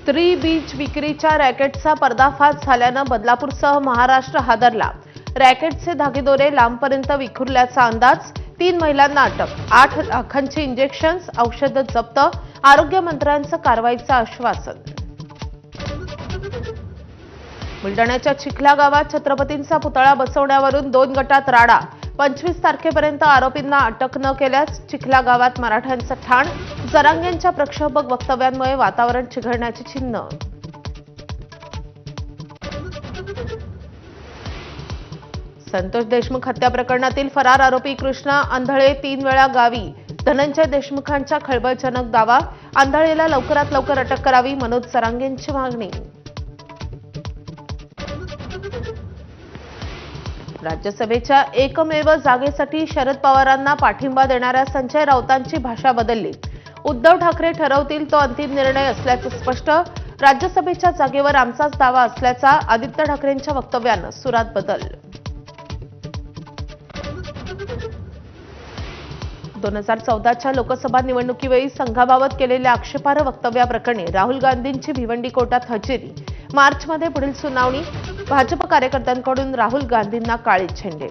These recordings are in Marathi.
स्त्री बीज विक्रीच्या रॅकेटचा पर्दाफाश झाल्यानं बदलापूरसह महाराष्ट्र हादरला। रॅकेटचे धागेदोरे लांबपर्यंत विखुरल्याचा अंदाज। 3 महिलांना अटक, 8 लाखांची इंजेक्शन्स, औषधं जप्त। आरोग्य मंत्र्यांचं कारवाईचं आश्वासन। बुलढाण्याच्या चिखला गावात छत्रपतींचा पुतळा बसवण्यावरून 2 गटात राडा। 25 तारखेपर्यंत आरोपींना अटक न केल्यास चिखला गावात मराठ्यांचं ठाण। जरांगेंच्या प्रक्षोभक वक्तव्यांमुळे वातावरण चिघळण्याची चिन्ह। संतोष देशमुख हत्या प्रकरणातील फरार आरोपी कृष्णा आंधळे 3 वेळा गावी। धनंजय देशमुखांचा खळबळजनक दावा। आंधळेला लवकरात लवकर अटक करावी, मनोज जरांगेंची मागणी। राज्यसभेच्या एकमेव जागेसाठी शरद पवारांना पाठिंबा देणाऱ्या संजय राऊतांची भाषा बदलली। उद्धव ठाकरे ठरवतील तो अंतिम निर्णय असल्याचं स्पष्ट। राज्यसभेच्या जागेवर आमचाच दावा असल्याचा आदित्य ठाकरेंच्या वक्तव्यानं सुरात बदल। 2014च्या लोकसभा निवडणुकीवेळी संघाबाबत केलेल्या आक्षेपार्ह वक्तव्याप्रकरणी राहुल गांधींची भिवंडी कोर्टात हजेरी। मार्चमध्ये पुढील सुनावणी। भाजप कार्यकर्त्यांकडून राहुल गांधींना काळे झेंडे।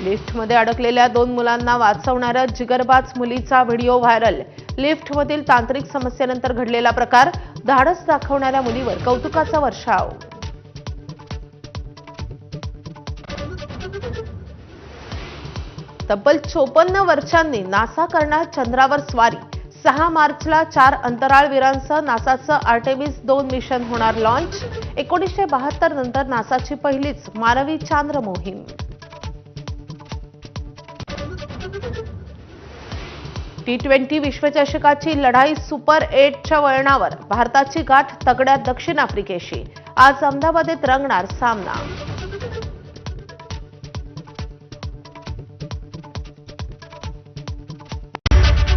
लिफ्टमध्ये अडकलेल्या 2 मुलांना वाचवणाऱ्या जिगरबाज मुलीचा व्हिडिओ व्हायरल। लिफ्टमधील तांत्रिक समस्येनंतर घडलेला प्रकार। धाडस दाखवणाऱ्या मुलीवर कौतुकाचा वर्षाव। तब्बल 54 वर्षांनी नासा करणार चंद्रावर स्वारी। 6 मार्चला 4 अंतराळवीरांसह नासाचं आर्टेमिस 2 मिशन होणार लॉन्च। 1972 नंतर नासाची पहिलीच मानवी चांद्र मोहीम। T20 विश्वचषकाची लढाई सुपर 8च्या वळणावर। भारताची गाठ तगड्या दक्षिण आफ्रिकेशी। आज अहमदाबादेत रंगणार सामना।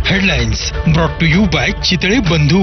Headlines brought to you by Chitale बंधू।